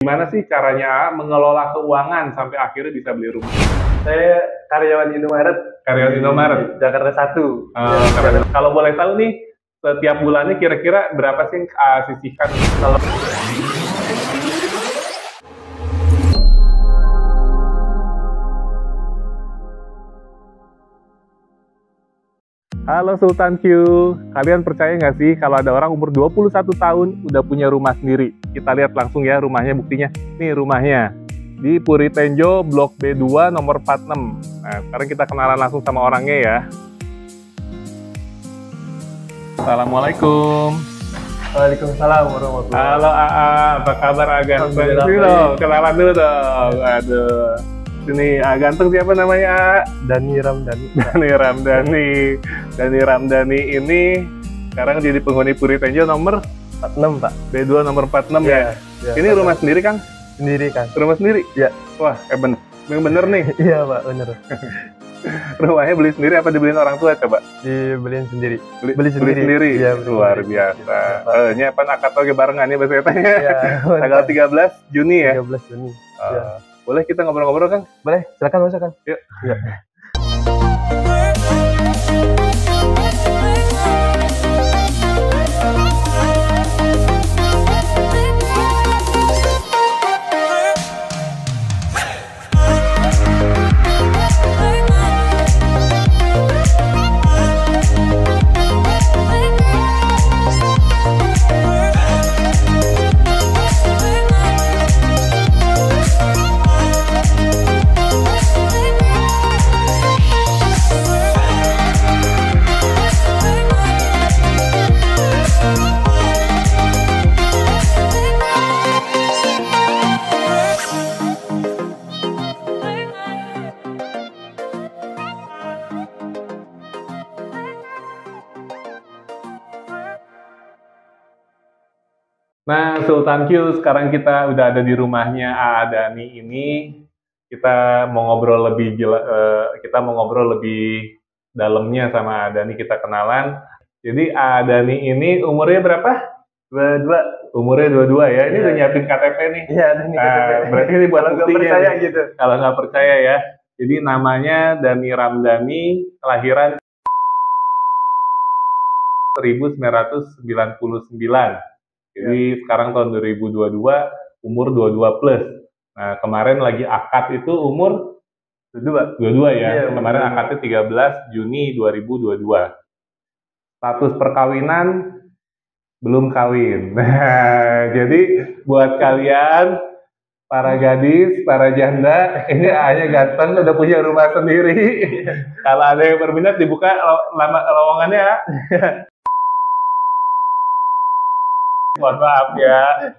Gimana sih caranya mengelola keuangan sampai akhirnya bisa beli rumah? Saya karyawan Indomaret. Karyawan Indomaret? Jakarta 1. Kalau boleh tahu nih, setiap bulannya kira-kira berapa sih sisihkan? Kalau Halo Sultan Q, kalian percaya nggak sih kalau ada orang umur 21 tahun udah punya rumah sendiri? Kita lihat langsung ya rumahnya, buktinya. Nih rumahnya, di Puri Tenjo, Blok B2, nomor 46. Nah, sekarang kita kenalan langsung sama orangnya ya. Assalamualaikum. Waalaikumsalam warahmatullahi wabarakatuh. Halo AA, apa kabar Aga? Sini dong, kenalan dulu dong. Aduh. Sini, ganteng siapa namanya? Dani Ramdhani. Dani Ramdhani ini sekarang jadi penghuni Puri Tenjo nomor 46, Pak. B2 nomor 46 ya. Ini rumah sendiri Kang? Sendiri, Kang. Rumah sendiri? Ya. Wah, bener nih. Iya, Pak, bener. Rumahnya beli sendiri apa dibeliin orang tua coba? Dibeliin sendiri. Beli sendiri? Iya, luar biasa. Ini apa akad oke barengan ya bahasa katanya? Iya. Tanggal 13 Juni ya? 13 Juni. Ya. Boleh kita ngobrol-ngobrol Kang? Boleh, silakan Mas, Kang. Yuk. Ya. Nah, Sultan Q, sekarang kita udah ada di rumahnya Dani ini. Kita mau ngobrol lebih dalamnya sama Dani, kita kenalan. Jadi Dani ini umurnya berapa? 22. Umurnya 22 ya. Ini Iya. udah nyiapin KTP nih. Iya, Dani KTP. Berarti ini buat Kalau nggak buktinya percaya nih. gitu. Kalau nggak percaya ya. Jadi namanya Dani Ramdhani, kelahiran 1999. Jadi sekarang tahun 2022, umur 22 plus. Nah, kemarin lagi akad itu umur 22 ya. Iya, Kemarin akadnya 13 Juni 2022. Status perkawinan belum kawin. Nah, jadi buat kalian para gadis, para janda, ini A-nya ganteng, udah punya rumah sendiri. Kalau ada yang berminat dibuka lowongannya. Mohon maaf ya.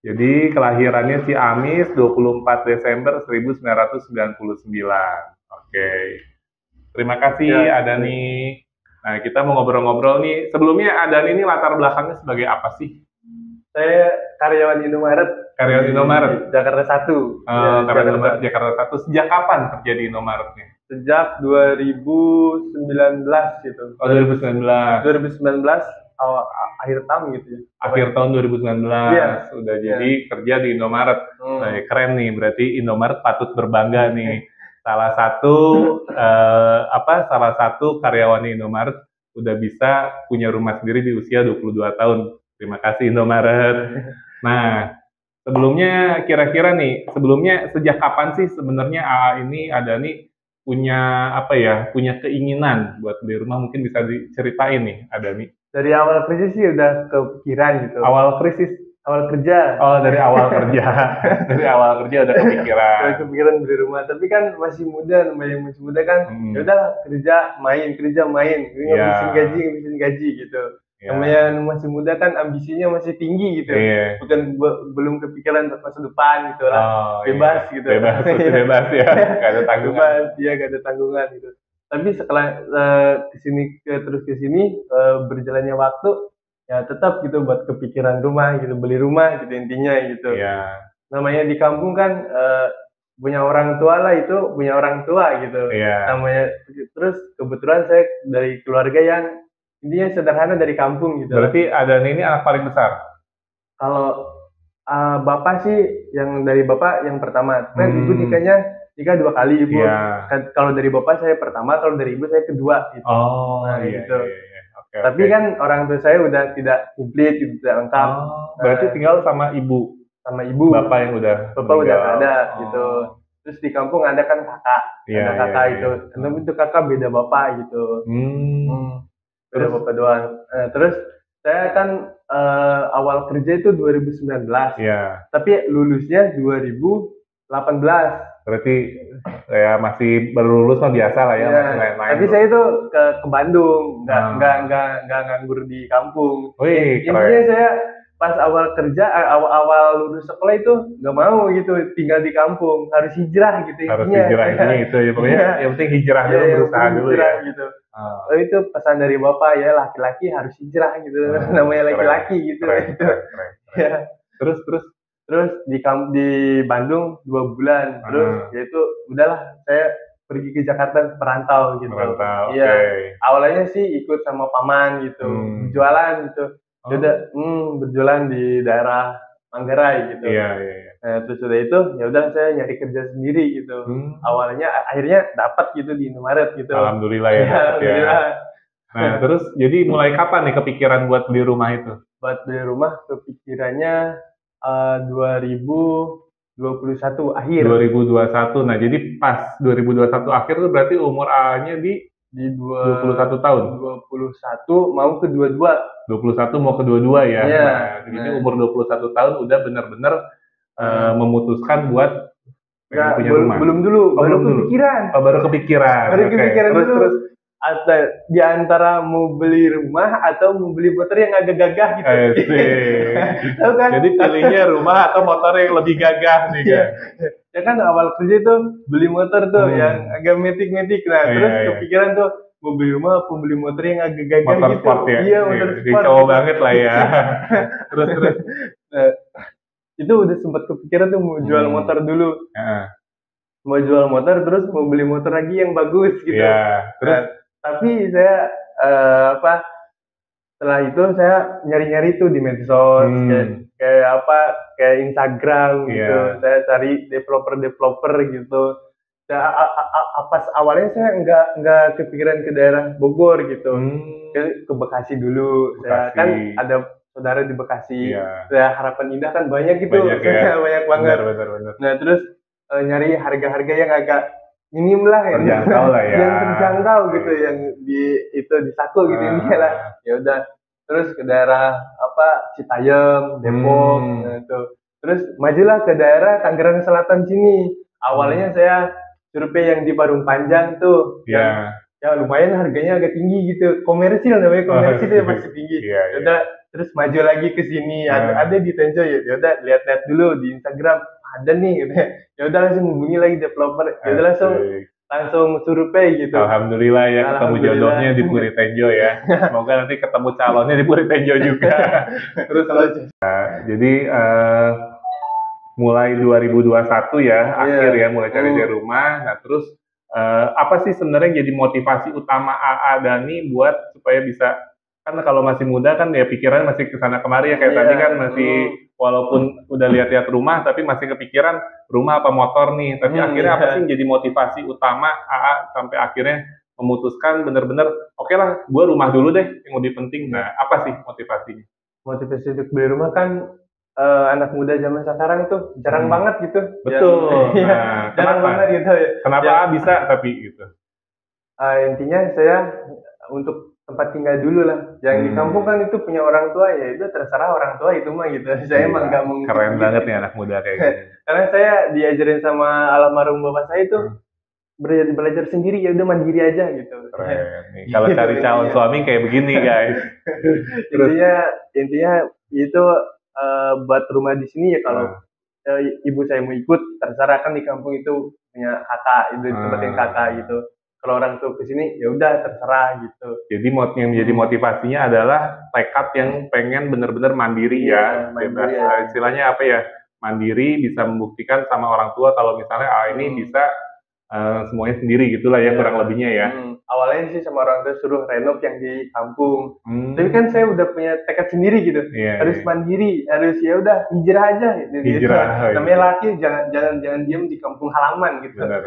Jadi kelahirannya si Amis 24 Desember 1999. Oke. Terima kasih Ya. Adani. Nah, kita mau ngobrol-ngobrol nih. Sebelumnya Adani ini latar belakangnya sebagai apa sih? Saya karyawan Indomaret. Karyawan Indomaret? Jakarta 1. Karyawan Indomaret Jakarta 1. Sejak kapan kerja di Indomaretnya? Sejak 2019 gitu. Oh, 2019. 2019 akhir tahun gitu ya. Akhir tahun 2019 Iya. udah jadi kerja di Indomaret. Nah, keren nih, berarti Indomaret patut berbangga nih. Salah satu karyawan Indomaret udah bisa punya rumah sendiri di usia 22 tahun. Terima kasih Indomaret. Nah, sebelumnya sejak kapan sih sebenarnya Adani punya punya keinginan buat beli rumah? Mungkin bisa diceritain nih Adani. Dari awal kerja sih udah kepikiran gitu. Awal kerja. Oh, dari awal kerja. Dari awal kerja udah kepikiran. Udah kepikiran beli rumah, tapi kan masih muda kan. Ya udah kerja main. Ini ngabisin gaji gitu. Namanya masih muda kan ambisinya masih tinggi gitu. Bukan belum kepikiran untuk masa depan gitu lah. Bebas gitu. Bebas ya. Gak ada tanggungan. Bebas, ya gak ada tanggungan gitu. Tapi setelah terus ke sini berjalannya waktu ya tetap gitu buat kepikiran rumah gitu, beli rumah gitu intinya gitu. Iya. Namanya di kampung kan punya orang tua gitu. Iya. Namanya terus kebetulan saya dari keluarga yang intinya sederhana dari kampung gitu. Berarti Adani ini anak paling besar? Kalau Bapak sih yang dari bapak yang pertama. Kan ibu nikah 2 kali ibu. Iya. Kalau dari bapak saya pertama, kalau dari ibu saya kedua gitu. Oh, Nah, iya, gitu. iya, iya. Oke, Tapi oke. kan orang tua saya udah tidak komplit, tidak lengkap. Oh, berarti tinggal sama ibu. Sama ibu. Bapak yang udah Bapak udah meninggal. ada gitu. Terus di kampung ada kan kakak. Iya, Ada kakak iya, itu. iya. Tapi itu kakak beda bapak gitu. Beda Terus? bapak doang. Terus saya kan awal kerja itu 2019. Iya. Tapi lulusnya 2018. Berarti ya masih baru lulus mah biasa lah ya, masih main-main. Tapi saya itu ke Bandung, nggak nganggur di kampung. Wih, Intinya saya pas awal kerja, awal lulus sekolah itu nggak mau gitu, tinggal di kampung, harus hijrah gitu. Harus hijrah, intinya itu ya, pokoknya yang penting hijrah dulu, berusaha dulu ya. Gitu. Itu pesan dari bapak ya, laki-laki harus hijrah gitu, namanya laki-laki gitu. Ya. Terus di Bandung 2 bulan, terus ya itu udahlah saya pergi ke Jakarta perantau gitu. Iya. Okay. Awalnya sih ikut sama paman gitu, berjualan gitu. Udah berjualan di daerah Manggarai gitu. Iya. Nah, terus udah itu ya udah saya nyari kerja sendiri gitu. Awalnya akhirnya dapat gitu di Indomaret gitu. Alhamdulillah ya. Alhamdulillah. Nah, terus jadi mulai kapan nih kepikiran buat beli rumah itu? Buat beli rumah kepikirannya 2021 akhir. 2021. Nah, jadi pas 2021 akhir tuh berarti umur A-nya di 21 tahun. 21 mau ke 22. 21 mau ke 22 ya. Iya. Nah, ini umur 21 tahun udah benar-benar memutuskan buat punya rumah. Belum dulu, baru kepikiran. Baru kepikiran. Terus atau di antara mau beli rumah atau mau beli motor yang agak gagah gitu. Tahu kan? Jadi pilihnya rumah atau motor yang lebih gagah nih kan. Ya kan awal kerja tuh beli motor tuh yang agak metik-metik. Nah, terus kepikiran tuh mau beli rumah apa beli motor yang agak gagah motor gitu. Sport ya. Iya, motor sport. Cowok banget lah ya. Terus. Itu udah sempat kepikiran tuh mau jual motor dulu. Mau jual motor terus mau beli motor lagi yang bagus gitu. Iya. Terus tapi saya setelah itu saya nyari-nyari tuh di medsos kayak Instagram gitu. Saya cari developer gitu. Pas awalnya saya nggak kepikiran ke daerah Bogor gitu. Ke Bekasi dulu. Saya kan ada saudara di Bekasi. Saya Harapan Indah kan banyak gitu. Banyak banget. Benar. Nah, terus nyari harga-harga yang agak minim lah ya, terjangkau lah ya, yang terjangkau gitu, yang di Saku gitu ini lah. Ya udah, terus ke daerah Citayam, Depok, gitu. Terus majulah ke daerah Tangerang Selatan sini. Awalnya saya survei yang di Parung Panjang tuh, ya lumayan harganya agak tinggi gitu, komersil namanya ya masih tinggi. Ya udah, terus maju lagi ke sini, ada di Tenjo ya udah lihat-lihat dulu di Instagram. Ada nih gitu ya udah langsung hubungi lagi developer ya udah langsung survei gitu. Alhamdulillah ya ketemu jodohnya di Puri Tenjo ya. Semoga nanti ketemu calonnya di Puri Tenjo juga. Terus jadi mulai 2021 ya akhir ya mulai cari rumah. Nah terus apa sih sebenarnya jadi motivasi utama AA Dhani buat supaya bisa, kan kalau masih muda kan ya pikirannya masih kesana kemari ya kayak tadi kan masih walaupun udah lihat-lihat rumah tapi masih kepikiran rumah apa motor nih, tapi akhirnya apa sih jadi motivasi utama AA sampai akhirnya memutuskan bener-bener oke lah gue rumah dulu deh yang lebih penting. Nah apa sih motivasinya? Motivasi untuk beli rumah kan anak muda zaman sekarang itu jarang banget gitu. Betul. Nah, jarang banget gitu ya. Kenapa bisa tapi gitu? Intinya saya untuk tempat tinggal dulu lah. Yang di kampung kan itu punya orang tua ya itu terserah orang tua itu mah gitu. Saya emang nggak mungkin. Keren banget nih anak muda kayak gini. Karena saya diajarin sama almarhum bapak saya itu belajar sendiri ya udah mandiri aja gitu. Keren nih. Kalau cari calon suami kayak begini guys. Intinya itu buat rumah di sini ya kalau ibu saya mau ikut terserah, kan di kampung itu punya kakak itu tempatin kakak gitu. Kalau orang tua ke sini ya udah terserah gitu. Jadi yang menjadi motivasinya adalah tekad yang pengen benar-benar mandiri ya. Mandiri ya. Istilahnya apa ya? Mandiri, bisa membuktikan sama orang tua kalau misalnya ini bisa semuanya sendiri gitulah ya kurang lebihnya ya. awalnya sih sama orang tua suruh renov yang di kampung. Tapi kan saya udah punya tekad sendiri gitu. Harus mandiri, harus ya udah hijrah aja gitu. Hijrah. Namanya laki jangan diam di kampung halaman gitu. Benar.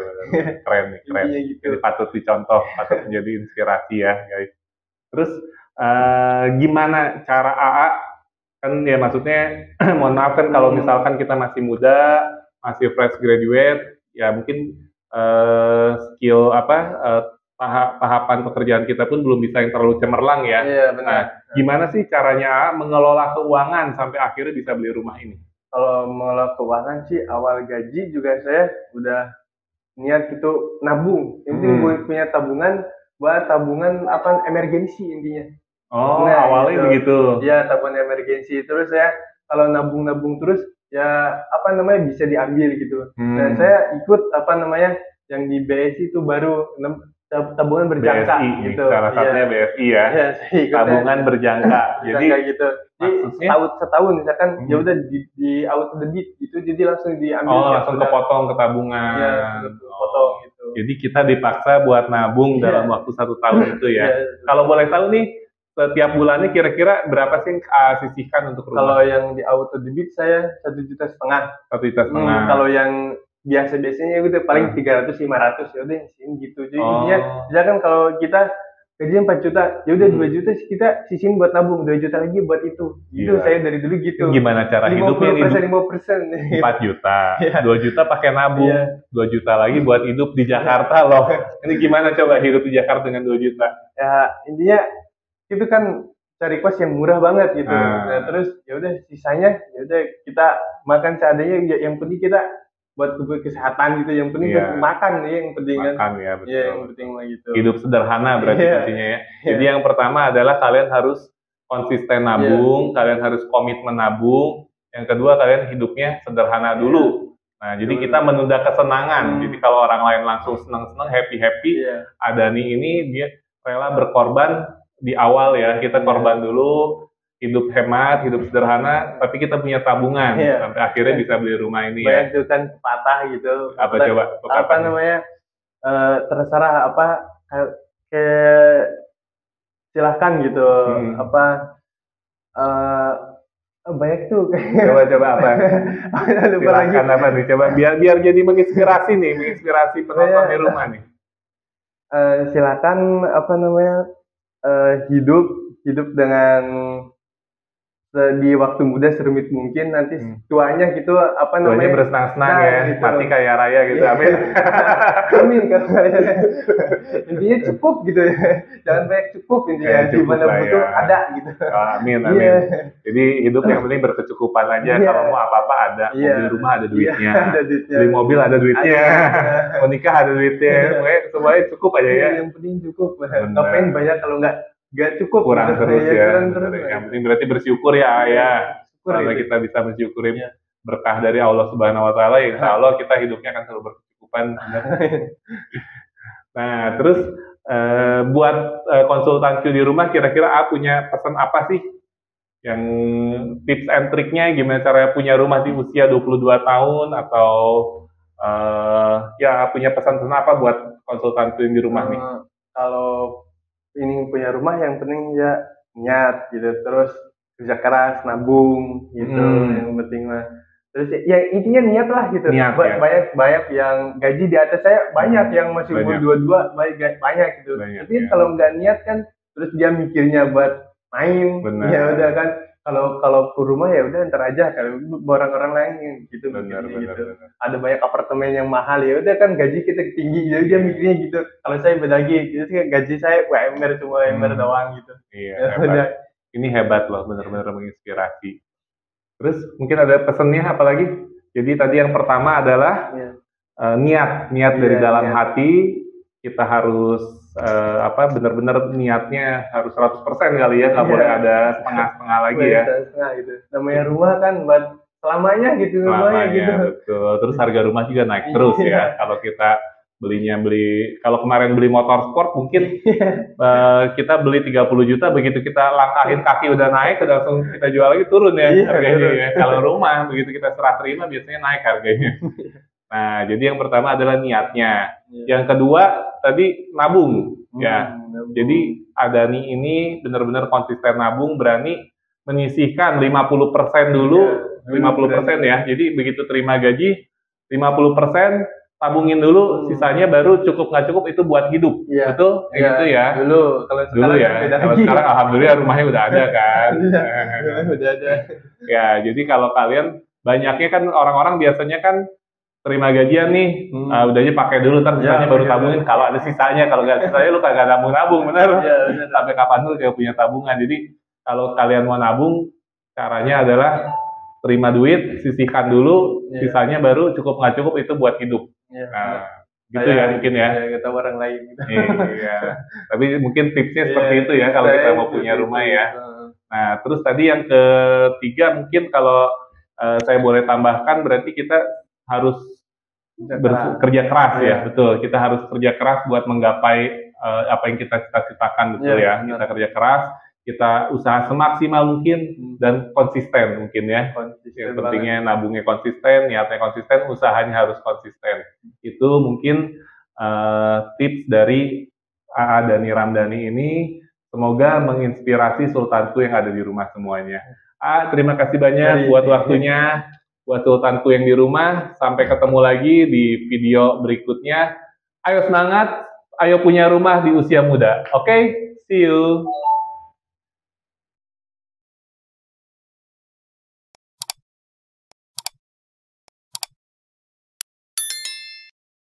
Keren nih, keren. Gitu. Jadi patut dicontoh, patut menjadi inspirasi ya, guys. Terus gimana cara AA kan ya maksudnya mohon maaf kan kalau misalkan kita masih muda, masih fresh graduate, ya mungkin skill tahapan pekerjaan kita pun belum bisa yang terlalu cemerlang ya. Iya, benar. Nah, gimana sih caranya mengelola keuangan sampai akhirnya bisa beli rumah ini? Kalau mengelola keuangan sih awal gaji juga saya udah niat gitu nabung. Intinya punya tabungan buat tabungan emergensi intinya. Awalnya gitu. Begitu. Ya, tabungan emergensi. Terus saya kalau nabung terus ya bisa diambil gitu. Dan saya ikut yang di BSI itu baru tabungan berjangka BSI, gitu. Salah satunya BSI ya. Iya, tabungan berjangka. Jadi gitu. Jadi setahun misalkan ya udah di auto debit gitu, jadi langsung diambil. Langsung kepotong ke tabungan. Iya, kepotong gitu. Jadi kita dipaksa buat nabung dalam waktu 1 tahun itu ya. Kalau boleh tahu nih, setiap bulannya kira-kira berapa sih yang sisihkan untuk rumah? Kalau yang di auto debit saya 1,5 juta. 1,5 juta. Kalau yang biasanya udah paling 300-500 ya udah gitu. Jadi intinya misalkan kalau kita gaji 4 juta, ya udah 2 juta kita sisihin buat nabung, 2 juta lagi buat itu. Itu saya dari dulu gitu. Gimana cara hidupnya? 5%. 4 juta, 2 juta pakai nabung, 2 juta lagi buat hidup di Jakarta loh. Ini gimana coba hidup di Jakarta dengan 2 juta? Ya intinya itu kan cari kos yang murah banget gitu. Nah, terus ya udah sisanya ya udah kita makan seadanya, yang penting kita buat kesehatan gitu, yang penting buat makan ya, yang penting makan ya, betul. Ya, yang penting lah gitu. Hidup sederhana berarti intinya ya. Jadi yang pertama adalah kalian harus konsisten nabung, kalian harus komitmen nabung. Yang kedua kalian hidupnya sederhana dulu. Nah, jadi kita menunda kesenangan. Jadi kalau orang lain langsung senang-senang, happy, ada nih ini dia rela berkorban di awal ya, kita korban dulu, hidup hemat, hidup sederhana, tapi kita punya tabungan sampai akhirnya bisa beli rumah ini. Banyak tuh kan pepatah gitu. Apa coba? Terserah silahkan gitu. Banyak tuh. Coba apa? Silahkan apa nih? Coba biar jadi menginspirasi nih, menginspirasi penonton di rumah nih. Silakan hidup dengan di waktu muda serumit mungkin, nanti tuanya gitu tuanya bersenang-senang ya, gitu. Mati kaya raya gitu. Amin. Amin intinya cukup gitu ya, jangan banyak, cukup intinya, di mana butuh ada gitu. Amin. Jadi hidup yang penting berkecukupan aja. Kalau mau apa-apa ada, mobil rumah ada duitnya, beli mobil ada duitnya, mau nikah ada duitnya, semuanya cukup aja ya. Yang penting cukup. Ngapain banyak kalau nggak cukup, kurang terus ya. Yang penting berarti bersyukur ya. Karena kita bisa mensyukuri berkah dari Allah Subhanahu Wa Taala, insya Allah kita hidupnya akan selalu berkecukupan. Nah, terus buat konsultan Q di rumah, kira-kira punya pesan apa sih? Yang tips and triknya gimana caranya punya rumah di usia 22 tahun, atau punya pesan-pesan apa buat konsultan Q di rumah nih? Kalau ini punya rumah, yang penting ya niat gitu, terus kerja keras, nabung gitu, yang penting lah. Terus ya intinya niat lah gitu. Banyak yang gaji di atas saya, banyak yang masih umur 22 banyak gitu. Tapi kalau nggak niat kan, terus dia mikirnya buat main, ya udah kan. Kalau ke rumah ya udah ntar aja, kalau orang-orang lain gitu. Benar. Ada banyak apartemen yang mahal, ya udah kan gaji kita tinggi, jadi dia mikirnya gitu. Kalau saya beda lagi, gitu gaji saya UMR cuma UMR doang gitu. Hebat. Ini hebat loh, benar-benar menginspirasi. Terus mungkin ada pesannya apa lagi? Jadi tadi yang pertama adalah niat dari dalam hati. Kita harus benar-benar niatnya harus 100% kali ya, nggak boleh ada setengah-setengah lagi ya. Setengah gitu. Namanya rumah kan buat selamanya gitu, rumahnya gitu. Betul. Terus harga rumah juga naik terus ya. Kalau kita kalau kemarin beli motor sport mungkin kita beli 30 juta, begitu kita langkahin kaki udah naik, udah langsung kita jual lagi turun ya harganya ya. Kalau rumah begitu kita serah terima biasanya naik harganya. Nah, jadi yang pertama adalah niatnya. Yang kedua tadi nabung. Ya, jadi Adani ini benar-benar konsisten nabung, berani menyisihkan 50% dulu, 50% ya. Jadi begitu terima gaji, 50% tabungin dulu, sisanya baru cukup nggak cukup itu buat hidup. Betul? Kayak gitu ya. Dulu, kalau sekarang ya. Kalau sekarang alhamdulillah rumahnya udah ada kan. Udah ada. Ya, jadi kalau kalian banyaknya kan orang-orang biasanya kan terima gajian nih, udah aja pakai dulu, ntar sisanya baru tabungin. Kalau ada sisanya, kalau nggak sisanya lu kagak nabung-nabung, bener? Sampai kapan lu kayak punya tabungan. Jadi kalau kalian mau nabung, caranya adalah terima duit, sisihkan dulu, sisanya baru cukup nggak cukup itu buat hidup. Nah, gitu ya mungkin ya. Kita orang lain. Gitu. Iya. Tapi mungkin tipsnya seperti itu ya kalau kita mau punya rumah ya. Nah, terus tadi yang ketiga mungkin kalau saya boleh tambahkan berarti kita harus kerja keras ya, betul. Kita harus kerja keras buat menggapai apa yang kita cita-citakan, betul ya. Kita kerja keras, kita usaha semaksimal mungkin dan konsisten mungkin ya. Yang pentingnya nabungnya konsisten, niatnya konsisten, usahanya harus konsisten. Itu mungkin tips dari Dani Ramdhani ini. Semoga menginspirasi sultanku yang ada di rumah semuanya. Terima kasih banyak buat waktunya. Buat sultanku yang di rumah, sampai ketemu lagi di video berikutnya. Ayo semangat, ayo punya rumah di usia muda. Oke, see you.